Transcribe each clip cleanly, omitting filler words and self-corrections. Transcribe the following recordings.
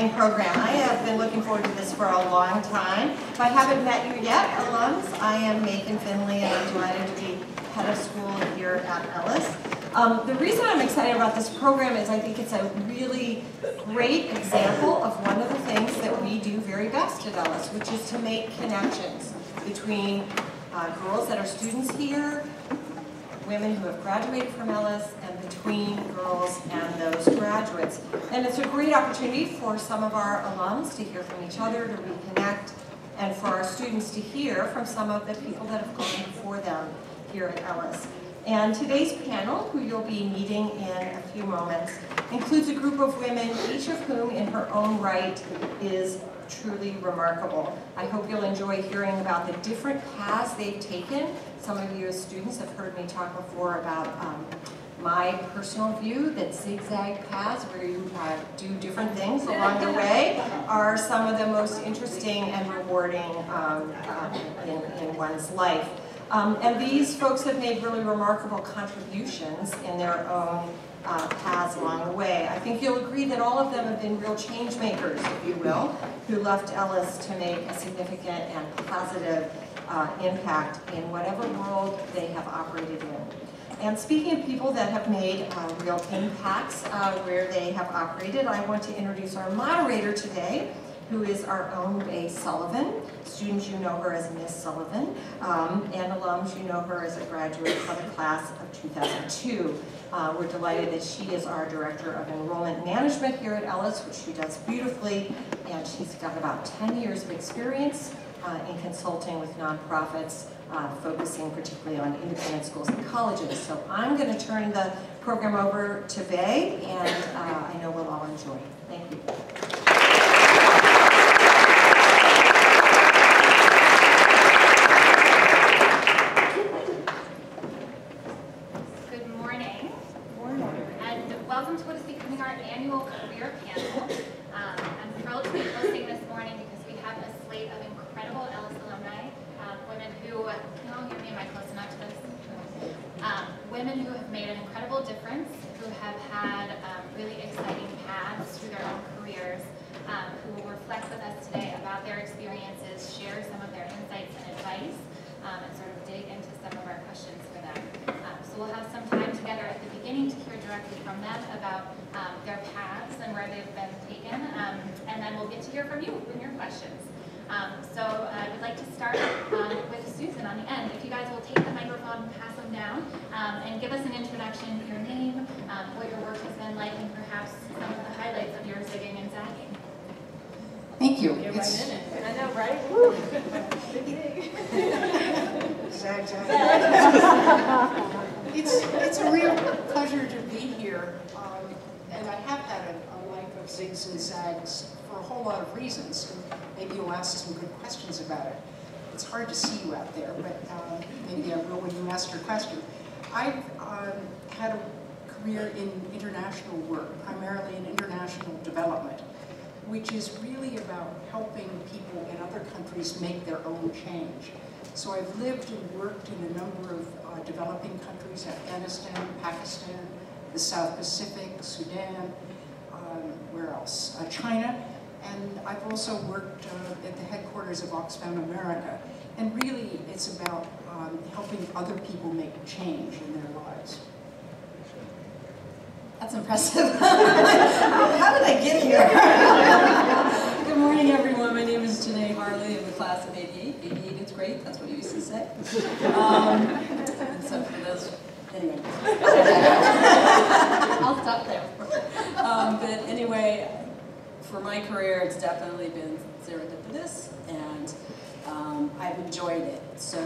exciting program. I have been looking forward to this for a long time. If I haven't met you yet, alums, I am Macon Finley, and I'm delighted to be head of school here at Ellis. The reason I'm excited about this program is I think it's a really great example of one of the things that we do very best at Ellis, which is to make connections between girls that are students here, women who have graduated from Ellis, and between girls and those graduates. And it's a great opportunity for some of our alums to hear from each other, to reconnect, and for our students to hear from some of the people that have gone before them here at Ellis. And today's panel, who you'll be meeting in a few moments, includes a group of women, each of whom in her own right is truly remarkable. I hope you'll enjoy hearing about the different paths they've taken. Some of you as students have heard me talk before about my personal view that zigzag paths, where you do different things along the way, are some of the most interesting and rewarding in one's life. And these folks have made really remarkable contributions in their own paths along the way. I think you'll agree that all of them have been real change makers, if you will, who left Ellis to make a significant and positive impact in whatever world they have operated in. And speaking of people that have made real impacts where they have operated, I want to introduce our moderator today, who is our own Bay Sullivan. Students, you know her as Miss Sullivan, and alums, you know her as a graduate of the class of 2002. We're delighted that she is our Director of Enrollment Management here at Ellis, which she does beautifully, and she's got about 10 years of experience in consulting with nonprofits, focusing particularly on independent schools and colleges. So I'm going to turn the program over to Bay, and I know we'll all enjoy it. Thank you. Welcome to what is becoming our annual career panel. I'm thrilled to be hosting this morning because we have a slate of incredible Ellis alumni, women who, can you all hear me? Am I close enough to this? Women who have made an incredible difference, who have had really exciting paths through their own careers, who will reflect with us today about their experiences, share some of their insights and advice, and sort of dig into some of our questions for them. So we'll have some time together at the beginning to hear directly from them about their paths and where they've been taken, and then we'll get to hear from you and your questions. So I would like to start with Susan on the end. If you guys will take the microphone, pass them down, and give us an introduction, your name, what your work has been like, and perhaps some of the highlights of your zigging and zagging. Thank you. Get right in it. I know, right? Zag, zag. It's a real pleasure to be here, and I have had a life of zigs and zags for a whole lot of reasons, and maybe you'll ask some good questions about it. It's hard to see you out there, but maybe I will when you ask your question. I've had a career in international work, primarily in international development, which is really about helping people in other countries make their own change. So I've lived and worked in a number of developing countries: Afghanistan, Pakistan, the South Pacific, Sudan, where else? China. And I've also worked at the headquarters of Oxfam America. And really, it's about helping other people make change in their lives. That's impressive. How did I get here? Good morning, everyone. My name is Janae Harley of the class of 88. 88 is great. That's what you used to say. And so for those, anyway. I'll stop there. But anyway, for my career, it's definitely been serendipitous, and I've enjoyed it. So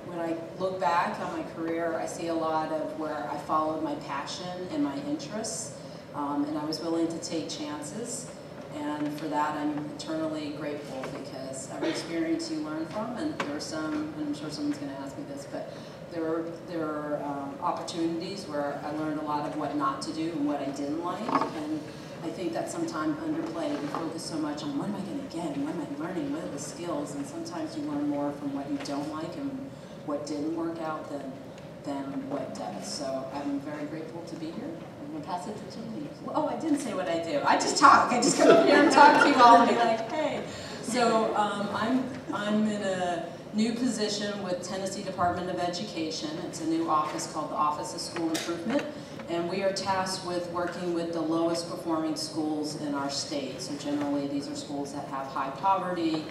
when I look back on my career, I see a lot of where I followed my passion and my interests, and I was willing to take chances. And for that, I'm eternally grateful, because every experience you learn from, and there are some, and I'm sure someone's going to ask me this, but there are opportunities where I learned a lot of what not to do and what I didn't like, and I think that's sometimes underplayed. We focus so much on what am I going to get, and what am I learning, what are the skills, and sometimes you learn more from what you don't like and what didn't work out than what does. So I'm very grateful to be here. I'm gonna pass it to Jamie. Oh, I didn't say what I do. I just talk. I just come up here and talk to you all and be like, hey. So I'm in a new position with Tennessee Department of Education. It's a new office called the Office of School Improvement. And we are tasked with working with the lowest performing schools in our state. So generally these are schools that have high poverty.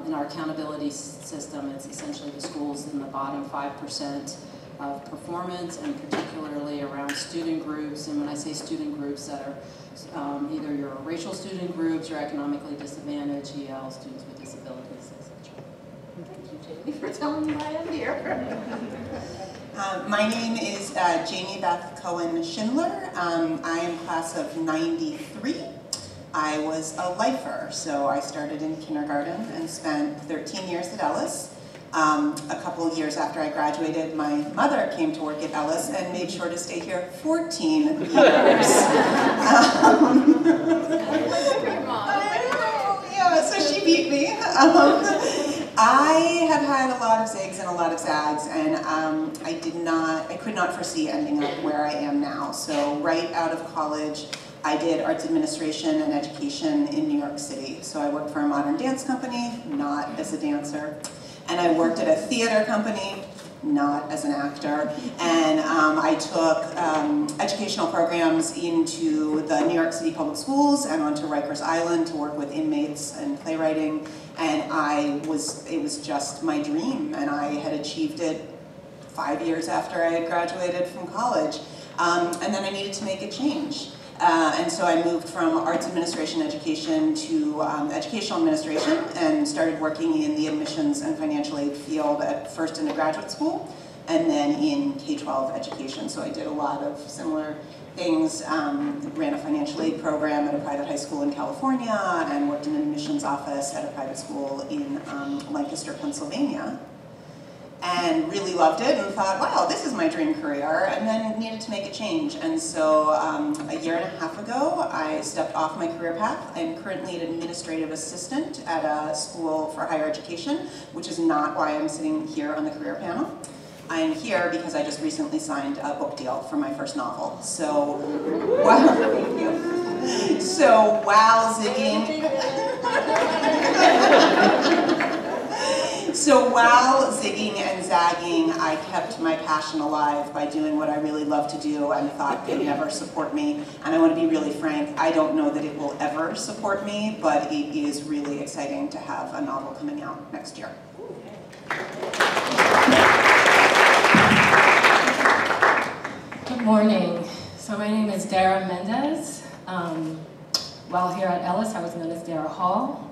In our accountability system, it's essentially the schools in the bottom 5% of performance, and particularly around student groups. And when I say student groups, that are either your racial student groups or economically disadvantaged, EL, students with disabilities, etc. Thank you, Jamie, for telling me why I'm here. My name is Jamie Beth Cohen Schindler. I am class of '93. I was a lifer, so I started in kindergarten and spent 13 years at Ellis. A couple of years after I graduated, my mother came to work at Ellis and made sure to stay here 14 years. So she beat me. I have had a lot of zigs and a lot of zags, and I could not foresee ending up where I am now. So right out of college, I did arts administration and education in New York City. So I worked for a modern dance company, not as a dancer. And I worked at a theater company, not as an actor. And I took educational programs into the New York City public schools and onto Rikers Island to work with inmates and playwriting. And it was just my dream, and I had achieved it 5 years after I had graduated from college. And then I needed to make a change. And so I moved from arts administration education to educational administration and started working in the admissions and financial aid field at first in a graduate school and then in K-12 education. So I did a lot of similar things, ran a financial aid program at a private high school in California and worked in an admissions office at a private school in Lancaster, Pennsylvania. And really loved it and thought, wow, this is my dream career, and then needed to make a change. And so a year and a half ago, I stepped off my career path. I'm currently an administrative assistant at a school for higher education, which is not why I'm sitting here on the career panel. I'm here because I just recently signed a book deal for my first novel. So, wow, thank you. So while zigging, and zagging, I kept my passion alive by doing what I really love to do and thought could never support me. And I want to be really frank, I don't know that it will ever support me, but it is really exciting to have a novel coming out next year. Good morning. So my name is Dara Mendez. While here at Ellis, I was known as Dara Hall.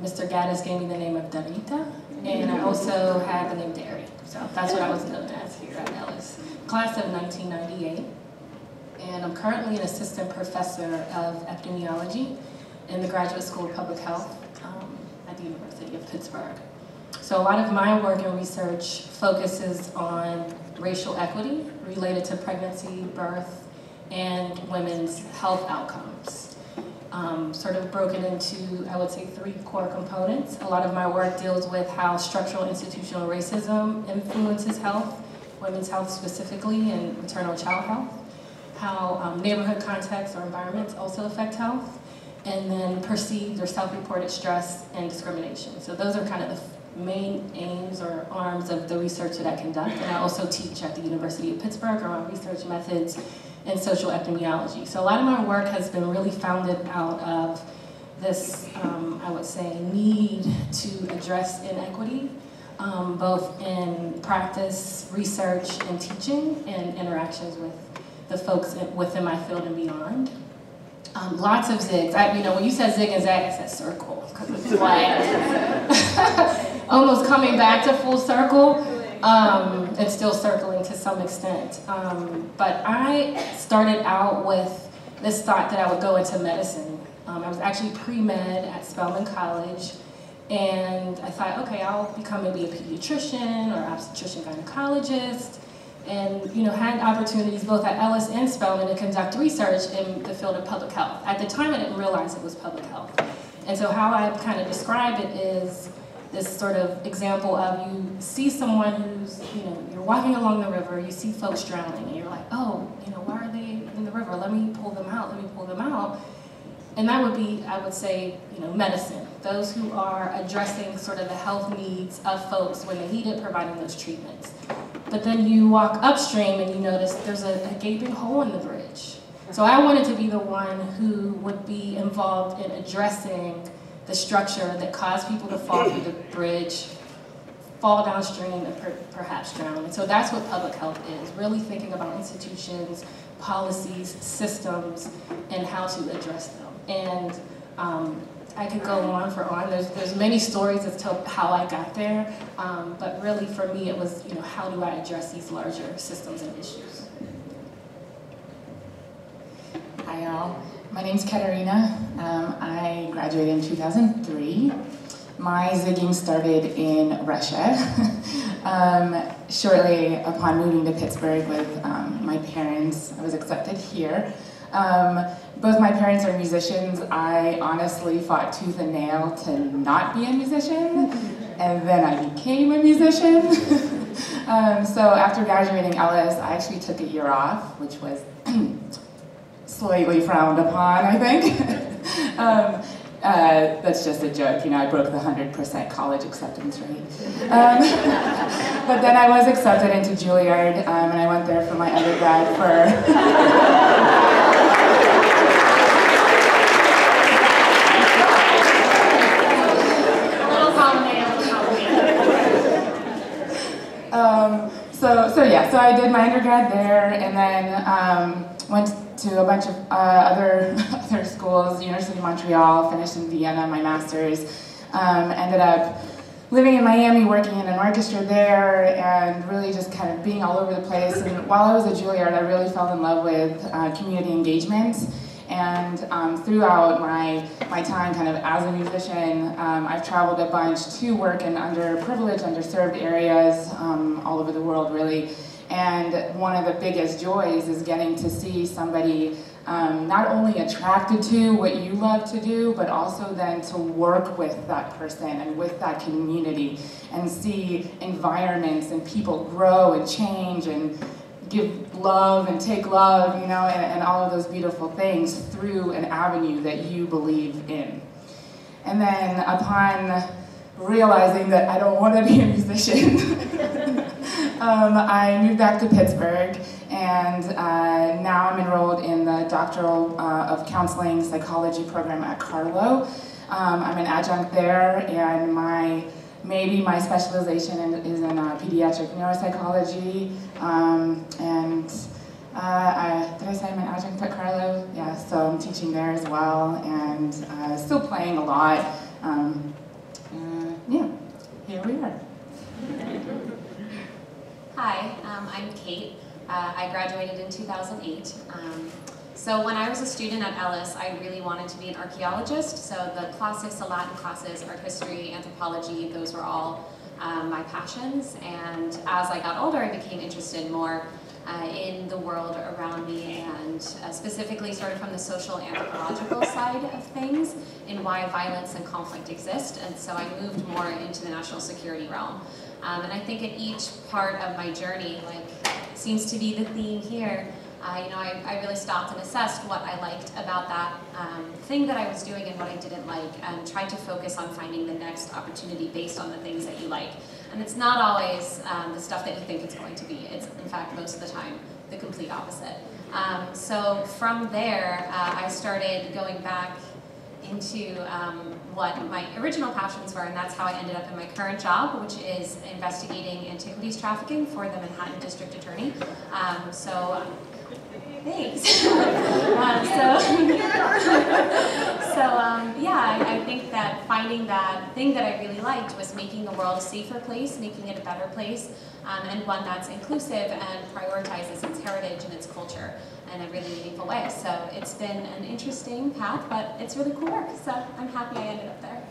Mr. Gaddis gave me the name of Darita, and I also have the name Derry. So that's what I was known as here at Ellis. Class of 1998, and I'm currently an assistant professor of epidemiology in the Graduate School of Public Health at the University of Pittsburgh. So a lot of my work and research focuses on racial equity related to pregnancy, birth, and women's health outcomes. Sort of broken into, I would say, 3 core components. A lot of my work deals with how structural institutional racism influences health, women's health specifically, and maternal child health, how neighborhood contexts or environments also affect health, and then perceived or self-reported stress and discrimination. So those are kind of the main aims or arms of the research that I conduct, and I also teach at the University of Pittsburgh around research methods and social epidemiology. So a lot of my work has been really founded out of this, I would say, need to address inequity, both in practice, research, and teaching, and interactions with the folks within my field and beyond. Lots of zigs. When you said zig and zag, I said circle, because it's like almost coming back to full circle. And still circling to some extent. But I started out with this thought that I would go into medicine. I was actually pre-med at Spelman College, and I thought, okay, I'll become maybe a pediatrician or obstetrician gynecologist, and had opportunities both at Ellis and Spelman to conduct research in the field of public health. At the time, I didn't realize it was public health. And so how I kind of describe it is this sort of example of you see someone who's, you're walking along the river, you see folks drowning, and you're like, oh, why are they in the river. Let me pull them out, let me pull them out. And that would be, I would say, medicine. Those who are addressing sort of the health needs of folks when they need it, providing those treatments. But then you walk upstream and you notice there's a gaping hole in the bridge. So I wanted to be the one who would be involved in addressing the structure that caused people to fall through the bridge, fall downstream, and perhaps drown. And so that's what public health is, really thinking about institutions, policies, systems, and how to address them. And I could go on for on. There's many stories as to how I got there, but really for me it was, how do I address these larger systems and issues? Hi all, my name's Katerina. I graduated in 2003. My zigging started in Russia. Shortly upon moving to Pittsburgh with my parents, I was accepted here. Both my parents are musicians. I honestly fought tooth and nail to not be a musician, and then I became a musician. So after graduating Ellis, I actually took a year off, which was slightly frowned upon, I think. That's just a joke, I broke the 100% college acceptance rate. But then I was accepted into Juilliard, and I went there for my undergrad for... So I did my undergrad there, and then went to a bunch of other schools, University of Montreal, finished in Vienna, my master's, ended up living in Miami, working in an orchestra there, and really just kind of being all over the place. And while I was at Juilliard, I really fell in love with community engagement. And throughout my time kind of as a musician, I've traveled a bunch to work in underprivileged, underserved areas all over the world, really. And one of the biggest joys is getting to see somebody not only attracted to what you love to do, but also then to work with that person and with that community and see environments and people grow and change and give love and take love, and all of those beautiful things through an avenue that you believe in. And then upon realizing that I don't want to be a musician, I moved back to Pittsburgh, and now I'm enrolled in the Doctoral of Counseling Psychology program at Carlow. I'm an adjunct there, and maybe my specialization is in pediatric neuropsychology, did I say I'm an adjunct at Carlow? Yeah, so I'm teaching there as well, and still playing a lot. Yeah, here we are. Hi, I'm Kate. I graduated in 2008. So when I was a student at Ellis, I really wanted to be an archaeologist. So the classics, the Latin classes, art history, anthropology, those were all my passions. And as I got older, I became interested more in the world around me, and specifically sort of from the social anthropological side of things, in why violence and conflict exist. And so I moved more into the national security realm. And I think at each part of my journey, seems to be the theme here, I really stopped and assessed what I liked about that thing that I was doing and what I didn't like, and tried to focus on finding the next opportunity based on the things that you like. And it's not always the stuff that you think it's going to be. It's, in fact, most of the time, the complete opposite. So from there, I started going back into what my original passions were, and that's how I ended up in my current job, which is investigating antiquities trafficking for the Manhattan District Attorney. Thanks. Yeah, I think that finding that thing that I really liked was making the world a safer place, making it a better place, and one that's inclusive and prioritizes its heritage and its culture in a really meaningful way. So it's been an interesting path, but it's really cool work, so I'm happy I ended up there.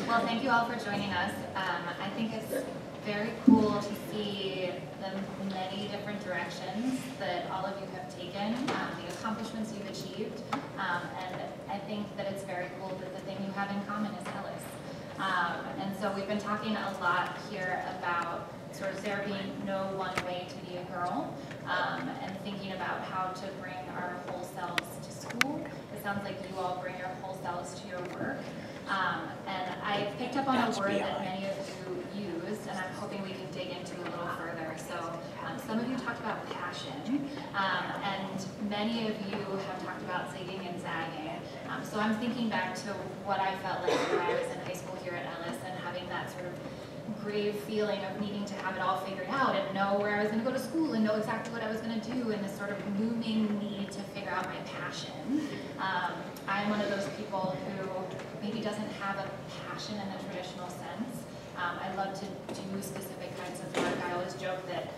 Well, thank you all for joining us. I think it's very cool to see the many different directions that all of you have taken, the accomplishments you've achieved, and I think that it's very cool that the thing you have in common is Ellis. And so we've been talking a lot here about sort of there being no one way to be a girl, and thinking about how to bring our whole selves to school. It sounds like you all bring your whole selves to your work. And I picked up on a word that many of you used, and I'm hoping we can dig into a little further. So some of you talked about passion, and many of you have talked about zigging and zagging. So I'm thinking back to what I felt like when I was in high school here at Ellis, and having that sort of grave feeling of needing to have it all figured out and know where I was going to go to school and know exactly what I was going to do, and this sort of looming need to figure out my passion. I'm one of those people who maybe doesn't have a passion in the traditional sense. I love to do specific kinds of work. I always joke that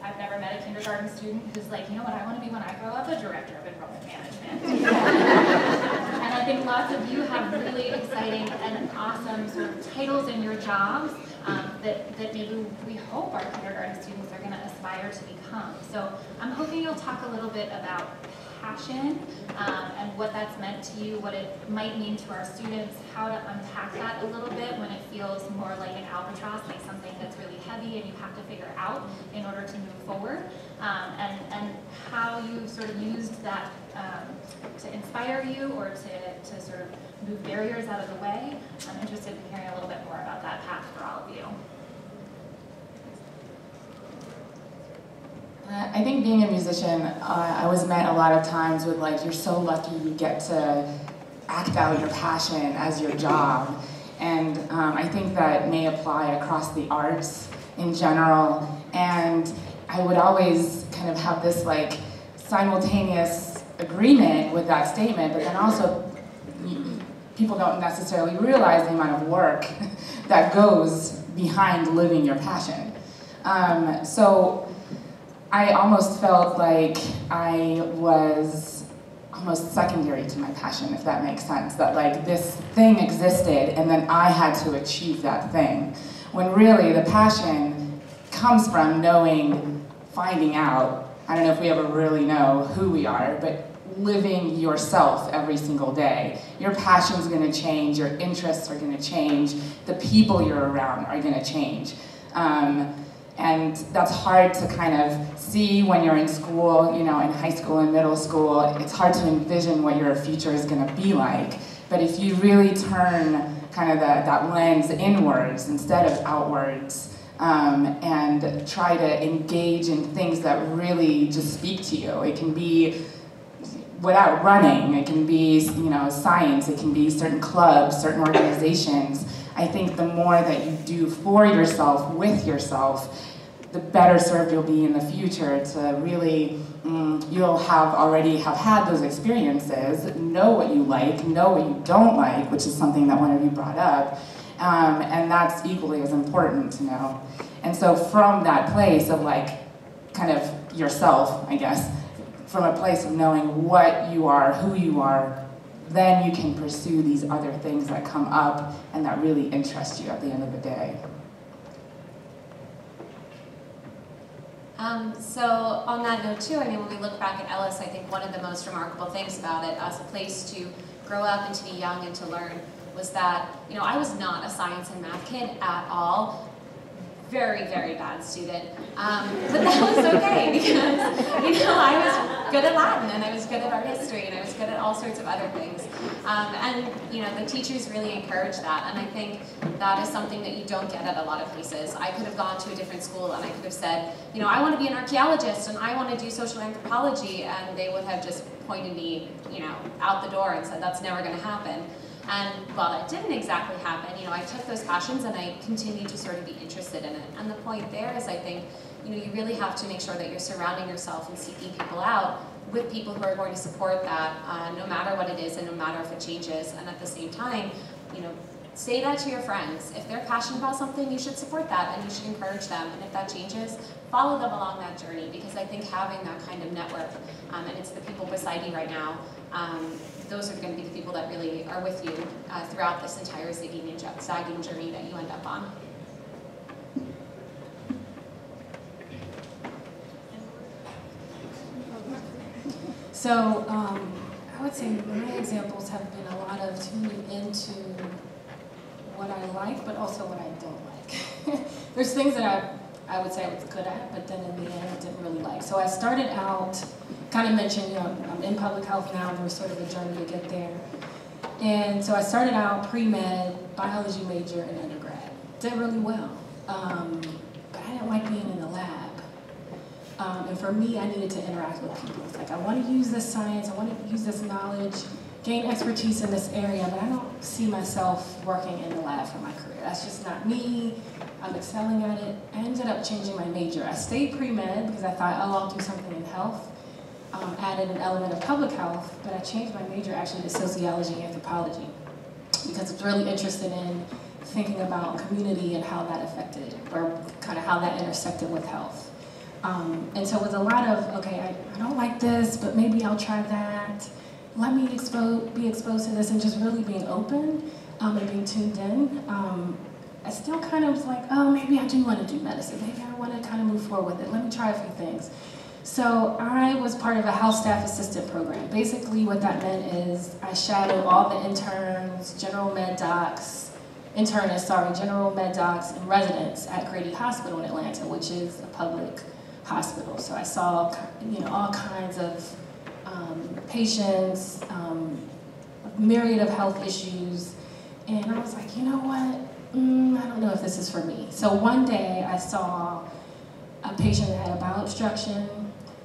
I've never met a kindergarten student who's like, you know what I want to be when I grow up? A director of enrollment management. And I think lots of you have really exciting and awesome sort of titles in your jobs that maybe we hope our kindergarten students are going to aspire to become. So I'm hoping you'll talk a little bit about passion and what that's meant to you, what it might mean to our students, how to unpack that a little bit when it feels more like an albatross, like something that's really heavy and you have to figure out in order to move forward, and how you sort of used that to inspire you or to sort of move barriers out of the way. I'm interested in hearing a little bit more about that path for all of you. I think being a musician, I was met a lot of times with like, you're so lucky you get to act out your passion as your job. And I think that may apply across the arts in general. And I would always kind of have this like simultaneous agreement with that statement, but then also people don't necessarily realize the amount of work that goes behind living your passion. So I almost felt like I was almost secondary to my passion, if that makes sense. That like this thing existed and then I had to achieve that thing. When really the passion comes from knowing, finding out, I don't know if we ever really know who we are, but living yourself every single day. Your passion's gonna change, your interests are gonna change, the people you're around are gonna change. And that's hard to kind of see when you're in school, you know, in high school and middle school. It's hard to envision what your future is going to be like. But if you really turn kind of that lens inwards instead of outwards, and try to engage in things that really just speak to you. It can be without running, it can be, you know, science, it can be certain clubs, certain organizations. I think the more that you do for yourself, with yourself, the better served you'll be in the future to really, you'll already have had those experiences, know what you like, know what you don't like, which is something that one of you brought up, and that's equally as important to know. And so from that place of like, kind of yourself, I guess, from a place of knowing what you are, who you are, then you can pursue these other things that come up and that really interest you at the end of the day. So on that note too, I mean, when we look back at Ellis, I think one of the most remarkable things about it as a place to grow up and to be young and to learn was that, you know, I was not a science and math kid at all. Very, very bad student. But that was okay because, you know, I was good at Latin and I was good at art history and I was good at all sorts of other things. And, you know, the teachers really encouraged that, and I think that is something that you don't get at a lot of places. I could have gone to a different school and I could have said, you know, I want to be an archaeologist and I want to do social anthropology, and they would have just pointed me, you know, out the door and said, that's never going to happen. And while that didn't exactly happen, you know, I took those passions and I continued to sort of be interested in it. And the point there is, I think, you know, you really have to make sure that you're surrounding yourself and seeking people out with people who are going to support that, no matter what it is and no matter if it changes. And at the same time, you know, say that to your friends. If they're passionate about something, you should support that and you should encourage them. And if that changes, follow them along that journey, because I think having that kind of network, and it's the people beside you right now, those are going to be the people that really are with you throughout this entire zigging and zagging journey that you end up on. So I would say my examples have been a lot of tuning into what I like, but also what I don't like. There's things that I would say I was good at, but then in the end I didn't really like. So I started out, kind of mentioned, you know, I'm in public health now, and there was sort of a journey to get there. And so I started out pre-med, biology major in undergrad. Did really well, but I didn't like being in the lab. And for me, I needed to interact with people. It's like, I want to use this science, I want to use this knowledge, gain expertise in this area, but I don't see myself working in the lab for my career. That's just not me. I'm excelling at it. I ended up changing my major. I stayed pre-med because I thought, oh, I'll do something in health. Added an element of public health, but I changed my major actually to sociology and anthropology because I was really interested in thinking about community and how that affected, or kind of how that intersected with health. And so it was a lot of, okay, I don't like this, but maybe I'll try that. Let me be exposed to this, and just really being open and being tuned in. I still kind of was like, oh, maybe I do want to do medicine. Maybe I want to kind of move forward with it. Let me try a few things. So I was part of a health staff assistant program. Basically what that meant is I shadowed all the interns, general med docs, general med docs and residents at Grady Hospital in Atlanta, which is a public hospital. So I saw, you know, all kinds of patients, myriad of health issues, and I was like, you know what? I don't know if this is for me. So one day I saw a patient that had a bowel obstruction.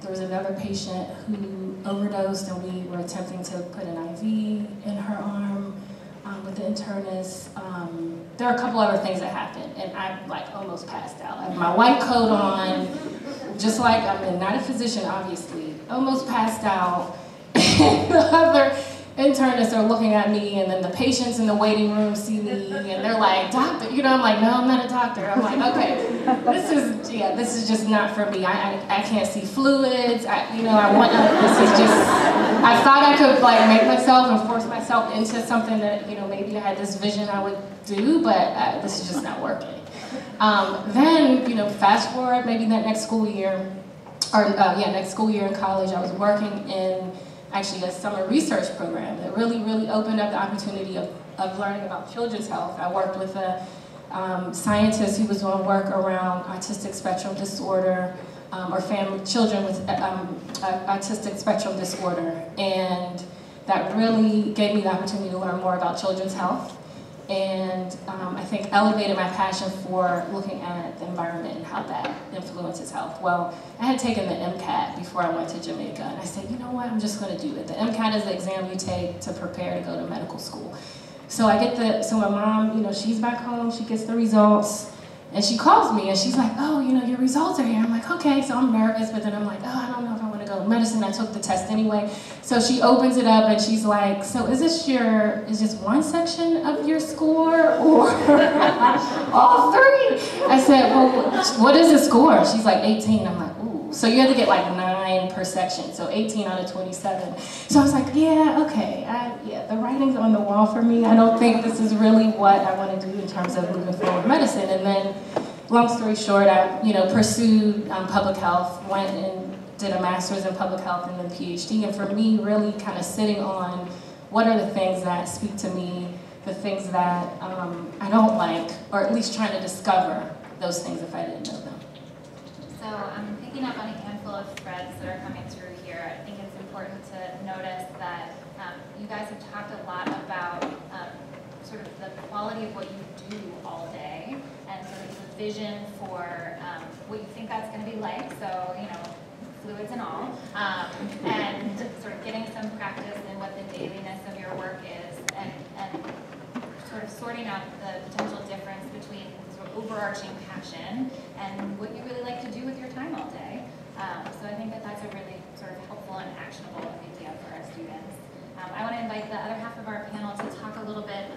There was another patient who overdosed, and we were attempting to put an IV in her arm with the internist. There are a couple other things that happened, and I like almost passed out. I had my white coat on, just like I'm not a physician, obviously. Almost passed out. And the other internists are looking at me, and then the patients in the waiting room see me, and they're like, doctor, you know, I'm like, no, I'm not a doctor. I'm like, okay, this is just not for me. I can't see fluids, I thought I could like make myself and force myself into something that, you know, maybe I had this vision I would do, but this is just not working. Then, you know, fast forward maybe that next school year, next school year in college, I was working in actually a summer research program that really, really opened up the opportunity of learning about children's health. I worked with a scientist who was doing work around autistic spectrum disorder, or children with autistic spectrum disorder, and that really gave me the opportunity to learn more about children's health, and I think elevated my passion for looking at the environment and how that influences health. Well, I had taken the MCAT before I went to Jamaica, and I said, you know what, I'm just going to do it. The MCAT is the exam you take to prepare to go to medical school. So so my mom, you know, she's back home, she gets the results, and she calls me, and she's like, oh, you know, your results are here. I'm like, okay, so I'm nervous, but then I'm like, oh, I don't know if I want to go to medicine. I took the test anyway. So she opens it up, and she's like, so is this one section of your score, or all three? I said, well, what is the score? She's like, 18. I'm like, ooh. So you have to get like 9 per section, so 18 out of 27. So I was like, yeah, okay, the writing's on the wall for me. I don't think this is really what I want to do in terms of moving forward with medicine. And then, long story short, I pursued public health, went and did a master's in public health and then PhD. And for me, really kind of sitting on what are the things that speak to me, the things that I don't like, or at least trying to discover those things if I didn't know them. So I'm picking up on a handful of threads that are coming through here. I think it's important to notice that you guys have talked a lot about sort of the quality of what you do all day and sort of the vision for what you think that's going to be like. So, you know, fluids and all, and sort of getting some practice in what the dailiness of your work is, and sort of sorting out the potential difference between sort of overarching passion and what you really like to do with your time all day. So I think that that's a really sort of helpful and actionable idea for our students. I want to invite the other half of our panel to talk a little bit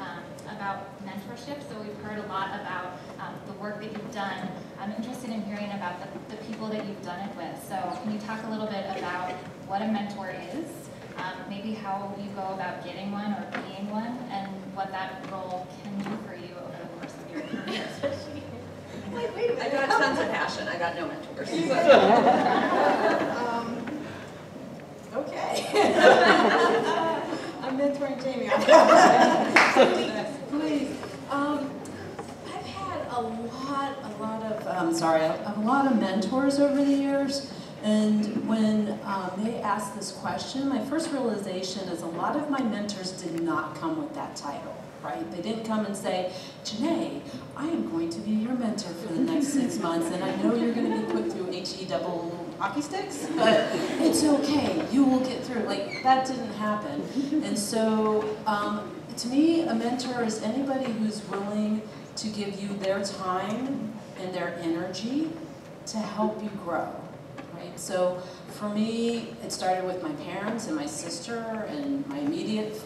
about mentorship. So we've heard a lot about the work that you've done. I'm interested in hearing about the people that you've done it with. So can you talk a little bit about what a mentor is, maybe how you go about getting one or being one, and what that role can do for you over the course of your career? Wait a minute. I got tons of passion. I got no mentors. Okay. I'm mentoring Jamie. Please. had a lot of, I have a lot of mentors over the years, and when they asked this question, my first realization is a lot of my mentors did not come with that title, right? They didn't come and say, Janae, I am going to be your mentor for the next 6 months, and I know you're going to be put through HE double hockey sticks, but it's okay, you will get through. Like, that didn't happen. And so, to me, a mentor is anybody who's willing to give you their time and their energy to help you grow, right? So for me, it started with my parents and my sister and my immediate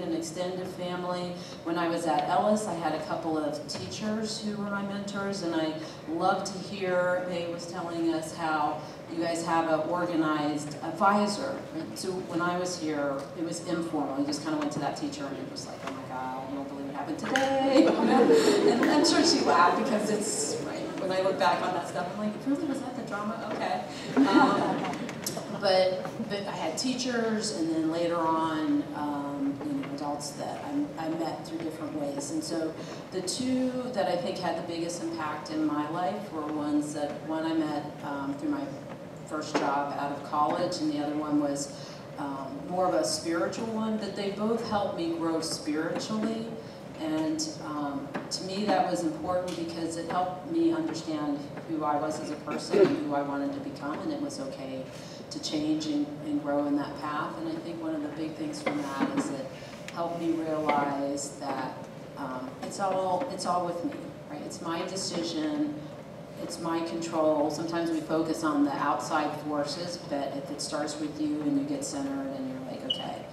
and extended family. When I was at Ellis, I had a couple of teachers who were my mentors, and I loved to hear, they was telling us how you guys have an organized advisor. Right? So when I was here, it was informal. You just kind of went to that teacher and it was like, oh my God, I don't believe it happened today. And I'm sure she laughed because it's, right, when I look back on that stuff, I'm like, really, was that the drama? Okay. But I had teachers, and then later on, adults that I met through different ways. And so the two that I think had the biggest impact in my life were ones that, one I met through my first job out of college, and the other one was more of a spiritual one, but they both helped me grow spiritually. And to me that was important because it helped me understand who I was as a person and who I wanted to become, and it was okay to change and grow in that path. And I think one of the big things from that is it helped me realize that it's all with me, right? It's my decision, it's my control. Sometimes we focus on the outside forces, but if it starts with you and you get centered and you're like, okay,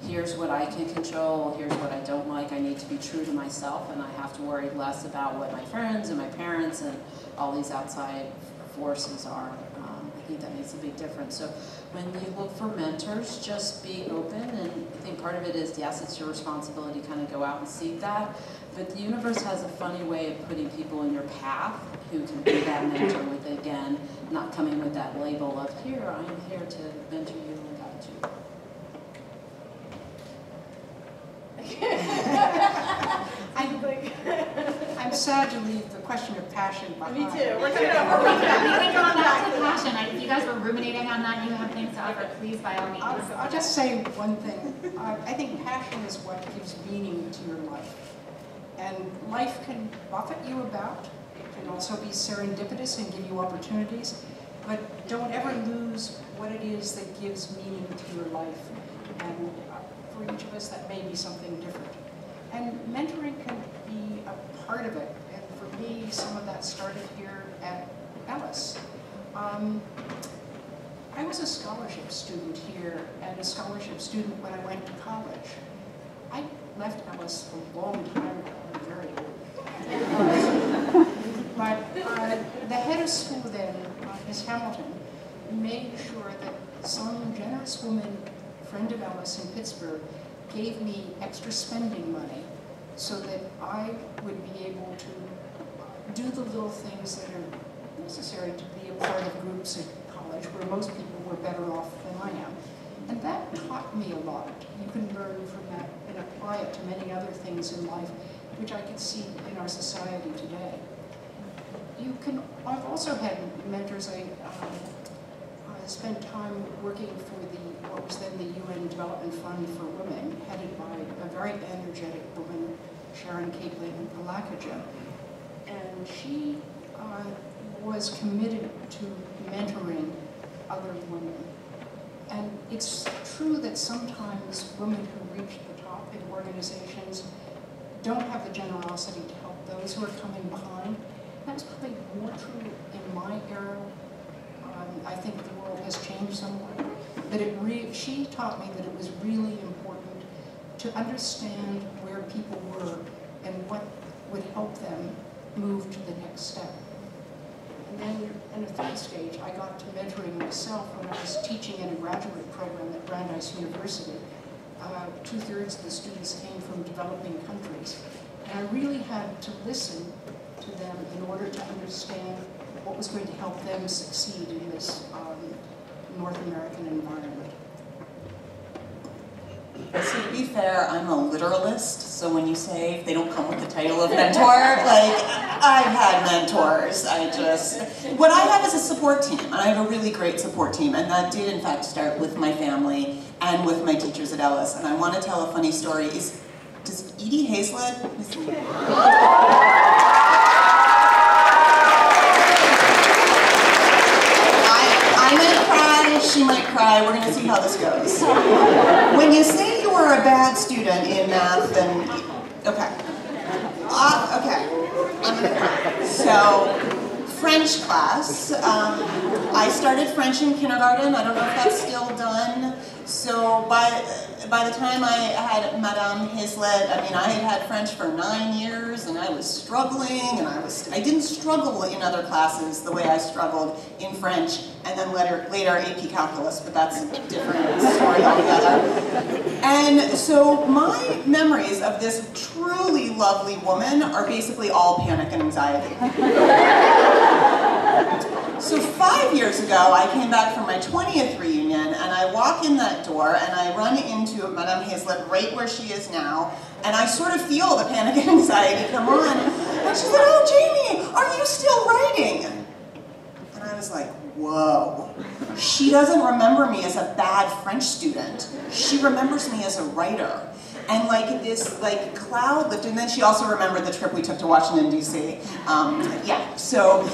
here's what I can control, here's what I don't like, I need to be true to myself, and I have to worry less about what my friends and my parents and all these outside forces are. I think that makes a big difference. So when you look for mentors, just be open, and I think part of it is, yes, it's your responsibility to kind of go out and seek that, but the universe has a funny way of putting people in your path who can be that mentor with, again, not coming with that label of, here, I'm here to mentor you and guide you. I'm sad to leave the question of passion behind. Me too. We're We can go on back to passion. If you guys were ruminating on that and you have things to offer, please, by all means. I'll just say one thing. I think passion is what gives meaning to your life. And life can buffet you about. It can also be serendipitous and give you opportunities. But don't ever lose what it is that gives meaning to your life. And for each of us, that may be something different. And mentoring can be a part of it. And for me, some of that started here at Ellis. I was a scholarship student here and a scholarship student when I went to college. I left Ellis a long time ago. I'm very old. But the head of school then, Ms. Hamilton, made sure that some generous woman, friend of Ellis in Pittsburgh, gave me extra spending money so that I would be able to do the little things that are necessary to be a part of groups at college where most people were better off than I am. And that taught me a lot. You can learn from that and apply it to many other things in life, which I can see in our society today. I've also had mentors. I spent time working for what was then the UN Development Fund for Women, headed by a very energetic woman, Sharon Caitlin Alakaja. And she was committed to mentoring other women. And it's true that sometimes women who reach the top in organizations don't have the generosity to help those who are coming behind. That's probably more true in my era. I think the world has changed somewhat. But she taught me that it was really important to understand where people were and what would help them move to the next step. And then in the third stage, I got to mentoring myself when I was teaching in a graduate program at Brandeis University. 2/3 of the students came from developing countries. And I really had to listen to them in order to understand what was going to help them succeed in this North American environment. So to be fair, I'm a literalist, so when you say they don't come with the title of mentor, like, I've had mentors. What I have is a support team, and I have a really great support team, and that did in fact start with my family and with my teachers at Ellis. And I want to tell a funny story. Does Edie Hazlett? I might cry, she might cry, we're gonna see how this goes. When you say you were a bad student in math, then, okay. Okay, I'm gonna cry. So, French class. I started French in kindergarten, I don't know if that's still done. So by the time I had Madame Hazlett, I mean, I had had French for 9 years, and I was struggling, and I didn't struggle in other classes the way I struggled in French, and then later AP Calculus, but that's a different story altogether. And so my memories of this truly lovely woman are basically all panic and anxiety. So 5 years ago, I came back from my 20th reunion, and I walk in that door, and I run into Madame Hazlett right where she is now, and I sort of feel the panic and anxiety come on. And she said, "Oh, Jamie, are you still writing?" And I was like, whoa. She doesn't remember me as a bad French student. She remembers me as a writer. And like this cloud lifted, and then she also remembered the trip we took to Washington, D.C. Yeah, so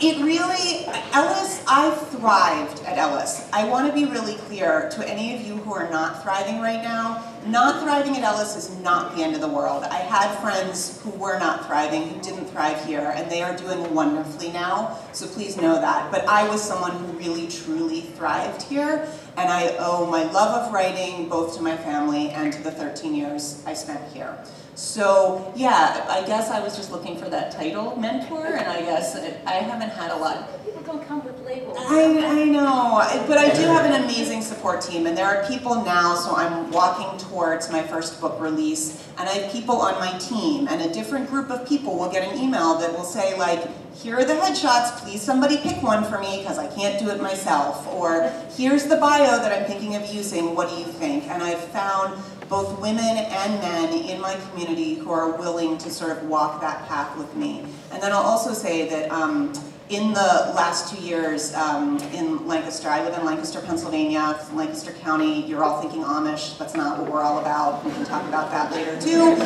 it really, Ellis, I thrived at Ellis. I want to be really clear to any of you who are not thriving right now, not thriving at Ellis is not the end of the world. I had friends who were not thriving, who didn't thrive here, and they are doing wonderfully now, so please know that. But I was someone who really, truly thrived here, and I owe my love of writing both to my family and to the 13 years I spent here. So yeah, I guess I was just looking for that title, mentor, and I guess I haven't had a lot. People don't come with labels. I know, but I do have an amazing support team, and there are people now, so I'm walking towards my first book release, and I have people on my team, and a different group of people will get an email that will say like, here are the headshots, please somebody pick one for me because I can't do it myself, or here's the bio that I'm thinking of using, what do you think? And I've found both women and men in my community who are willing to sort of walk that path with me. And then I'll also say that in the last 2 years in Lancaster, I live in Lancaster, Pennsylvania, Lancaster County. You're all thinking Amish, that's not what we're all about. We can talk about that later too.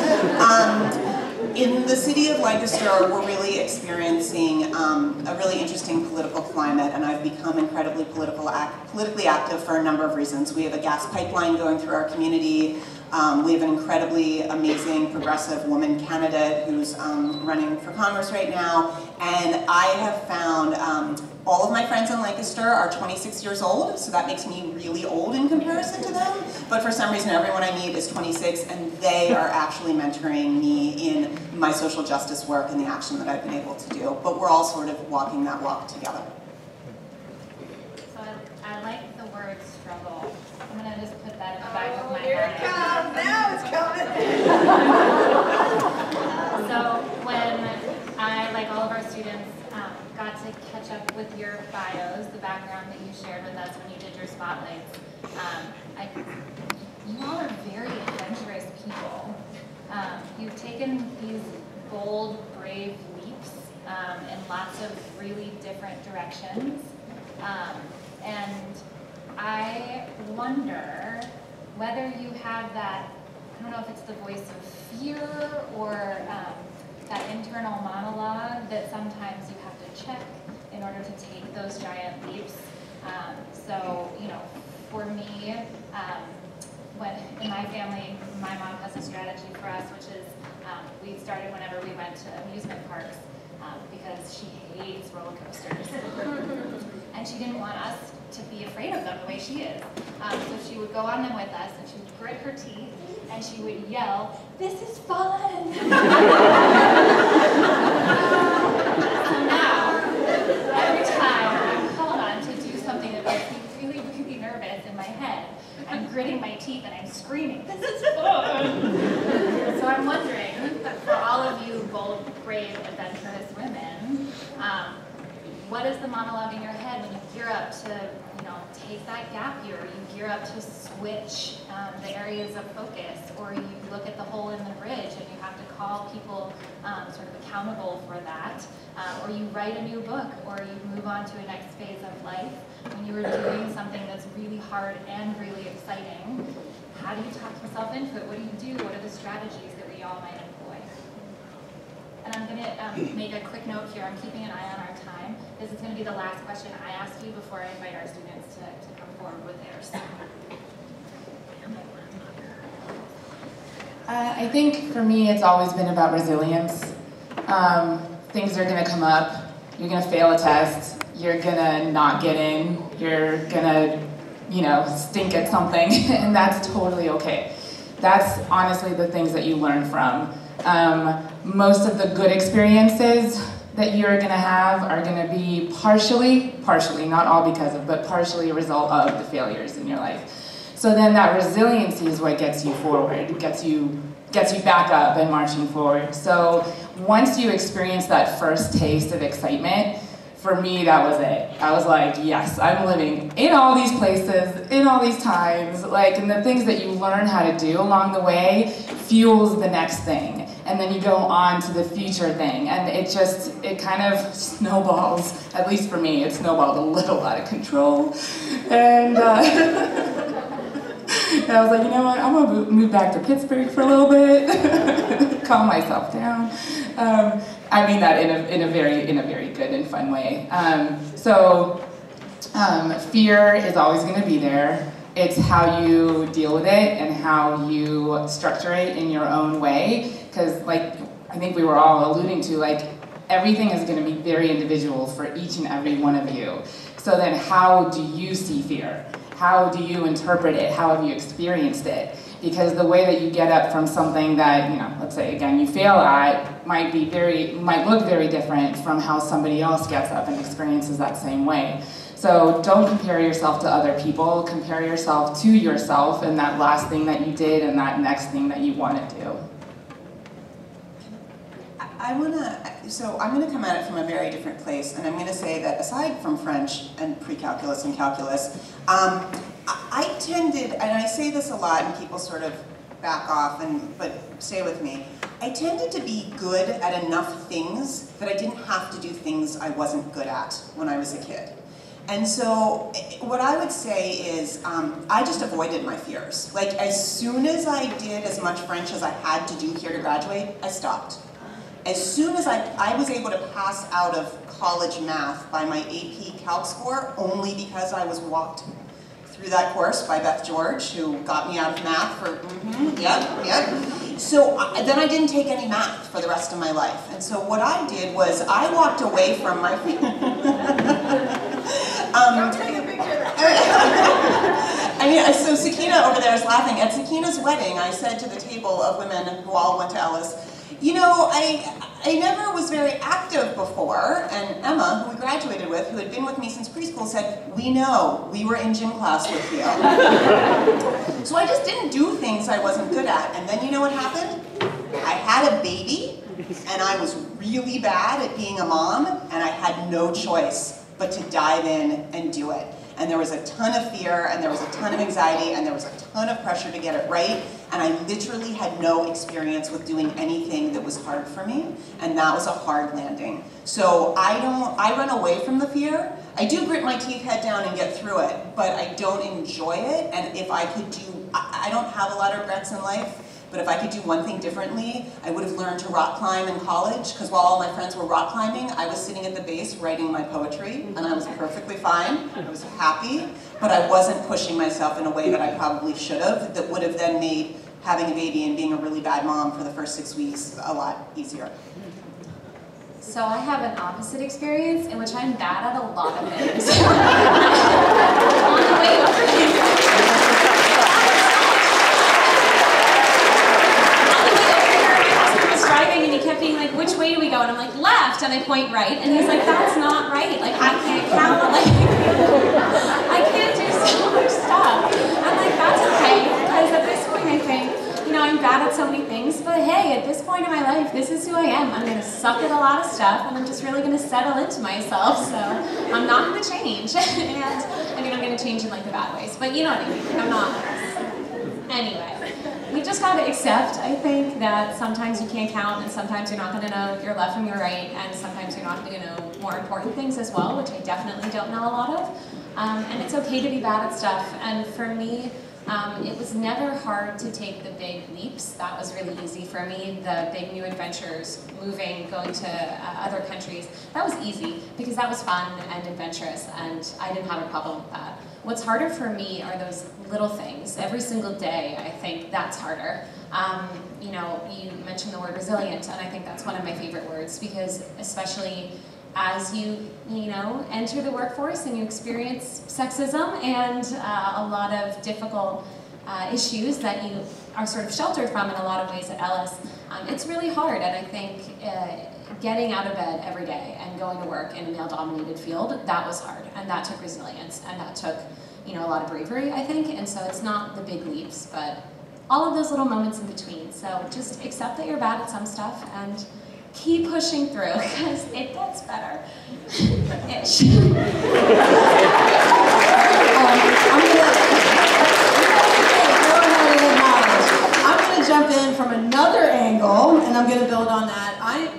In the city of Lancaster, we're really experiencing a really interesting political climate, and I've become incredibly politically active for a number of reasons. We have a gas pipeline going through our community. We have an incredibly amazing progressive woman candidate who's running for Congress right now, and I have found all of my friends in Lancaster are 26 years old, so that makes me really old in comparison to them, but for some reason everyone I meet is 26, and they are actually mentoring me in my social justice work and the action that I've been able to do, but we're all sort of walking that walk together. So I like the word struggle. I'm going to just put that in the back of my Here mind. it comes, now it's coming. So when I, like all of our students, got to catch up with your bios, the background that you shared with us when you did your spotlights, you all are very adventurous people. You've taken these bold, brave leaps in lots of really different directions. And I wonder whether you have that, I don't know if it's the voice of fear or that internal monologue that sometimes you have to check in order to take those giant leaps. So, you know, for me, when in my family, my mom has a strategy for us, which is we started whenever we went to amusement parks because she hates roller coasters. And she didn't want us to be afraid of them the way she is. So she would go on them with us, and she would grit her teeth, and she would yell, "This is fun!" So now, every time I'm called on to do something that makes me really, really nervous in my head, I'm gritting my teeth and I'm screaming, "This is fun!" So I'm wondering, for all of you bold, brave, adventurous women, what is the monologue in your head when you gear up to, you know, take that gap year, or you gear up to switch the areas of focus, or you look at the hole in the bridge and you have have to call people sort of accountable for that, or you write a new book, or you move on to a next phase of life. When you are doing something that's really hard and really exciting, how do you talk yourself into it? What do you do? What are the strategies that we all might employ? And I'm going to make a quick note here. I'm keeping an eye on our time. This is going to be the last question I ask you before I invite our students to come forward with theirs. I think for me, it's always been about resilience. Things are going to come up. You're going to fail a test. You're going to not get in. You're going to, stink at something, and that's totally okay. That's honestly the things that you learn from. Most of the good experiences that you're going to have are going to be partially, not all because of, but partially a result of the failures in your life. So then that resiliency is what gets you forward, gets you back up and marching forward. So once you experience that first taste of excitement, for me, that was it. I was like, yes, I'm living in all these places, in all these times, and the things that you learn how to do along the way fuels the next thing. And then you go on to the future thing, and it kind of snowballs, at least for me, it snowballed a little out of control. And and I was like, you know what, I'm gonna move back to Pittsburgh for a little bit, calm myself down. I mean that in a very good and fun way. Fear is always going to be there. It's how you deal with it and how you structure it in your own way. Because, I think we were all alluding to, everything is going to be very individual for each and every one of you. So then, how do you see fear? How do you interpret it? How have you experienced it? Because the way that you get up from something that, let's say again, you fail at might look very different from how somebody else gets up and experiences that same way. So don't compare yourself to other people, compare yourself to yourself and that last thing that you did and that next thing that you want to do. I'm going to come at it from a very different place, and I'm going to say that aside from French and pre-calculus and calculus, I tended, and I say this a lot and people sort of back off, but stay with me, I tended to be good at enough things that I didn't have to do things I wasn't good at when I was a kid. And so what I would say is I just avoided my fears. As soon as I did as much French as I had to do here to graduate, I stopped. As soon as I was able to pass out of college math by my AP Calc score, only because I was walked through that course by Beth George, who got me out of math for, yep. So then I didn't take any math for the rest of my life. And so what I did was I walked away from my... Don't take a picture. So Sakina over there is laughing. At Sakina's wedding, I said to the table of women who all went to Ellis, I never was very active before, and Emma, who we graduated with, who had been with me since preschool, said, we know, we were in gym class with you. So I just didn't do things I wasn't good at, and then you know what happened? I had a baby, and I was really bad at being a mom, and I had no choice but to dive in and do it. And there was a ton of fear, and there was a ton of anxiety, and there was a ton of pressure to get it right, and I literally had no experience with doing anything that was hard for me, and that was a hard landing. So I run away from the fear. I do grit my teeth, head down, and get through it, but I don't enjoy it, and if I could do, I don't have a lot of regrets in life, but if I could do one thing differently, I would have learned to rock climb in college, because while all my friends were rock climbing, I was sitting at the base writing my poetry, and I was perfectly fine. I was happy, but I wasn't pushing myself in a way that I probably should have, that would have then made having a baby and being a really bad mom for the first 6 weeks a lot easier. So I have an opposite experience in which I'm bad at a lot of things. On the way over here, driving and he kept being like, which way do we go? And I'm like, left, and I point right, and he's like, that's not right, I can't count, I can't do so much stuff. I'm like, that's okay, because at this point I think, I'm bad at so many things, but hey, at this point in my life, this is who I am. I'm going to suck at a lot of stuff, and I'm just really going to settle into myself, so I'm not going to change. And I'm going to change in the bad ways, but you know what I mean, I'm not. Anyway. you just got to accept, I think, that sometimes you can't count, and sometimes you're not going to know your left from your right, and sometimes you're not going to know more important things as well, which I definitely don't know a lot of. And it's okay to be bad at stuff. And for me, it was never hard to take the big leaps. That was really easy for me. The big new adventures, moving, going to other countries, that was easy because that was fun and adventurous, and I didn't have a problem with that. What's harder for me are those little things. Every single day, I think that's harder. You know, you mentioned the word resilient, and I think that's one of my favorite words because especially as you know, enter the workforce and you experience sexism and a lot of difficult issues that you are sort of sheltered from in a lot of ways at Ellis, it's really hard. And I think getting out of bed every day and going to work in a male-dominated field, that was hard, and that took resilience, and that took, you know, a lot of bravery, I think. And so it's not the big leaps, but all of those little moments in between. So just accept that you're bad at some stuff and keep pushing through, because it gets better. Ish. I'm going to jump in from another angle, and I'm going to build on that.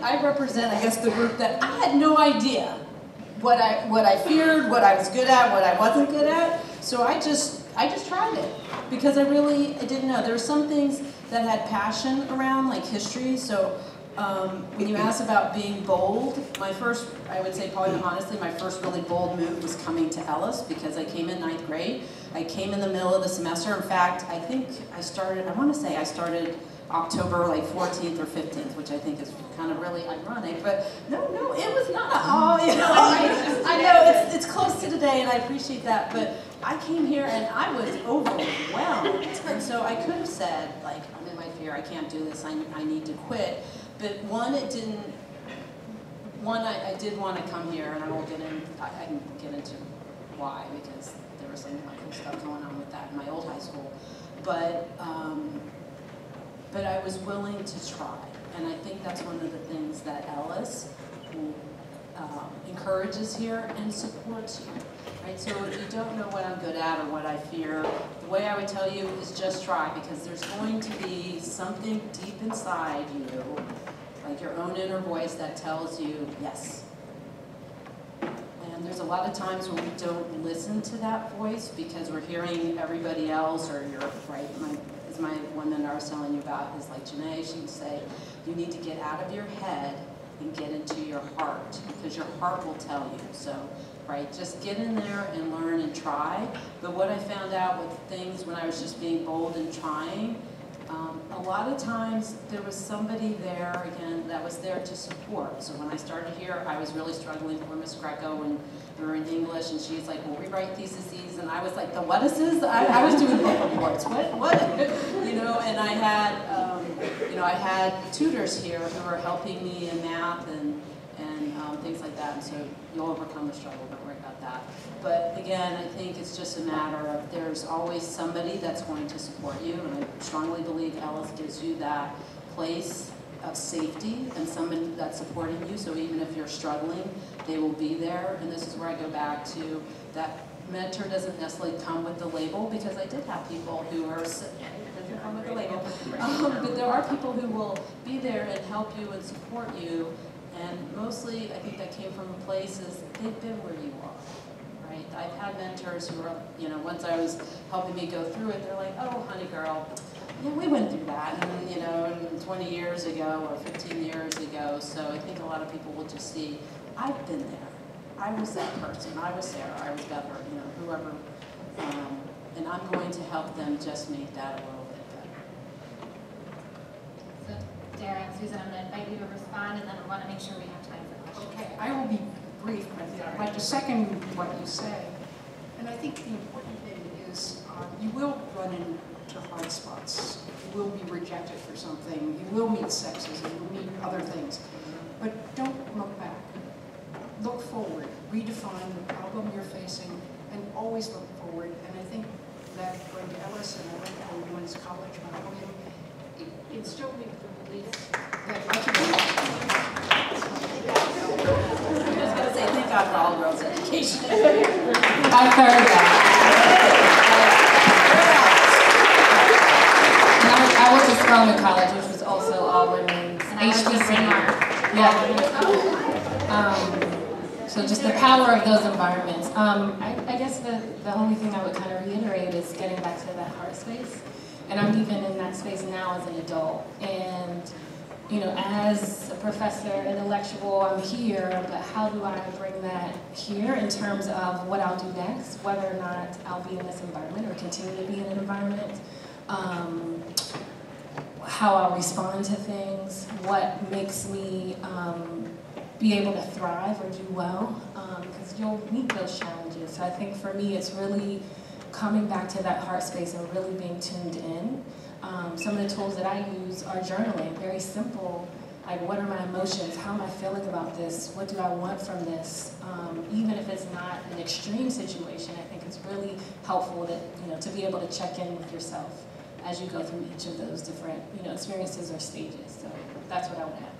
I represent, I guess, the group that I had no idea what I feared, what I was good at, what I wasn't good at. So I just tried it because I didn't know. There were some things that had passion around, like history. So when you ask about being bold, I would say probably honestly, my first really bold move was coming to Ellis because I came in 9th grade. I came in the middle of the semester. In fact, I think I started October like 14th or 15th, which I think is kind of really ironic, but no, it was not. I know it's close to today, and I appreciate that, but I came here and I was overwhelmed, and so I could have said, like, I'm in my fear, I can't do this, I need to quit, but I did want to come here, and I can get into why, because there was some cool stuff going on with that in my old high school, but I was willing to try, and I think that's one of the things that Ellis encourages here and supports you, right? So if you don't know what I'm good at or what I fear, the way I would tell you is just try, because there's going to be something deep inside you, like your own inner voice that tells you yes. And there's a lot of times when we don't listen to that voice because we're hearing everybody else, or you're right. My woman that I was telling you about is like Janae. She would say, you need to get out of your head and get into your heart, because your heart will tell you. So, right, just get in there and learn and try. But what I found out with things when I was just being bold and trying, a lot of times there was somebody there, again, that was there to support. So when I started here, I was really struggling for Miss Greco when we were in English, and she's like, well, we write theses, and I was like, the whatises? I was doing book reports, what? You know, and I had tutors here who were helping me in math and things like that, and so you'll overcome the struggle, don't worry about that. But again, I think it's just a matter of there's always somebody that's going to support you, and I strongly believe Ellis gives you that place of safety and somebody that's supporting you, so even if you're struggling, they will be there. And this is where I go back to that mentor doesn't necessarily come with the label, because I did have people who are, doesn't come with the label, but there are people who will be there and help you and support you. And mostly, I think that came from a place is they've been where you are, right? I've had mentors who were, you know, once I was helping me go through it, they're like, oh, honey girl, yeah, we went through that, and, you know, 20 years ago or 15 years ago. So I think a lot of people will just see, I've been there. I was that person. I was Sarah. I was Deborah, you know, whoever. And I'm going to help them just make that a little bit better. So, Dara and Susan, I'm going to invite you to respond, and then I want to make sure we have time for questions. Okay, I will be brief, but I'd like to second what you say. And I think the important thing is you will run into hard spots. You will be rejected for something. You will meet sexism. You will meet other things. But don't look back. Look forward. Redefine the problem you're facing, and always look forward. And I think that going to Ellis and I went to Women's College when I went in, it instilled me the belief that I could do it. I was going to say, thank God for all girls' education. I've heard that. And I Spelman College, which was also all women's. And I was the Bryn Mawr. So just the power of those environments. I guess the only thing I would kind of reiterate is getting back to that heart space. And I'm even in that space now as an adult. And you know, as a professor, intellectual, I'm here, but how do I bring that here in terms of what I'll do next, whether or not I'll be in this environment or continue to be in an environment, how I'll respond to things, what makes me be able to thrive or do well, because you'll meet those challenges. So I think for me, it's really coming back to that heart space and really being tuned in. Some of the tools that I use are journaling, very simple, like what are my emotions, how am I feeling about this, what do I want from this, even if it's not an extreme situation. I think it's really helpful that, you know, to be able to check in with yourself as you go through each of those different, you know, experiences or stages. So that's what I would have.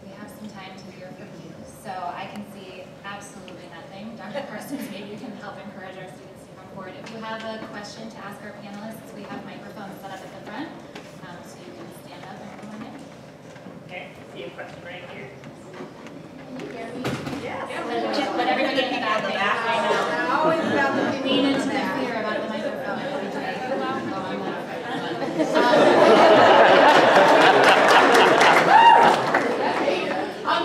We have some time to hear from you, so I can see absolutely nothing. Dr. Parsons, maybe you can help encourage our students to come forward. If you have a question to ask our panelists, we have microphones set up at the front, so you can stand up and come on in. Okay, see a question right here. Can you hear me? Yes. Let everybody in the back know. Always about the people Lean in into the the back. clear about the microphone.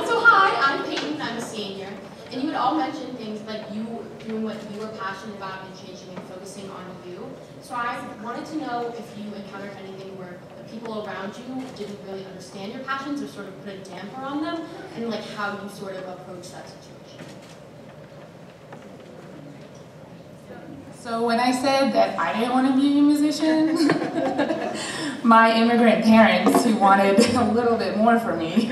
So hi, I'm Peyton, I'm a senior, and you had all mentioned things like you doing what you were passionate about and changing and focusing on you. So I wanted to know if you encountered anything where the people around you didn't really understand your passions or sort of put a damper on them, and like how you sort of approach that situation. So when I said that I didn't want to be a musician, my immigrant parents, who wanted a little bit more for me,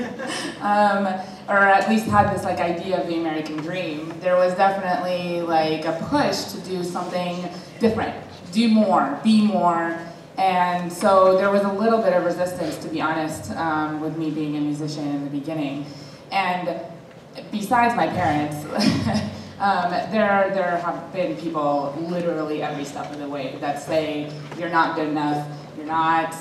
or at least had this like idea of the American dream, there was definitely like a push to do something different, do more, be more. And so there was a little bit of resistance, to be honest, with me being a musician in the beginning. And besides my parents, there have been people literally every step of the way that say, you're not good enough, you're not,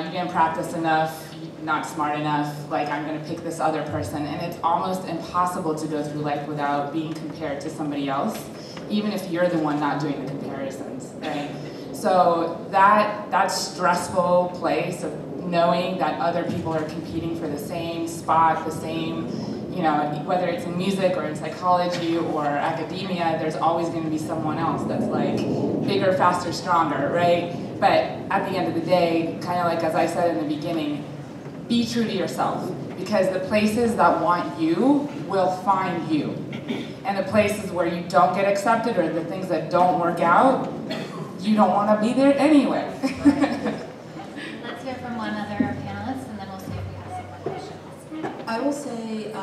you didn't practice enough, you're not smart enough, like I'm gonna pick this other person. And it's almost impossible to go through life without being compared to somebody else, even if you're the one not doing the comparisons, right? So that stressful place of knowing that other people are competing for the same spot, the same, you know, whether it's in music or in psychology or academia, there's always going to be someone else that's like bigger, faster, stronger, right? But at the end of the day, kind of like as I said in the beginning, be true to yourself, because the places that want you will find you. And the places where you don't get accepted or the things that don't work out, you don't want to be there anyway. Let's hear from one other panelist, and then we'll see if we have some more questions. I will say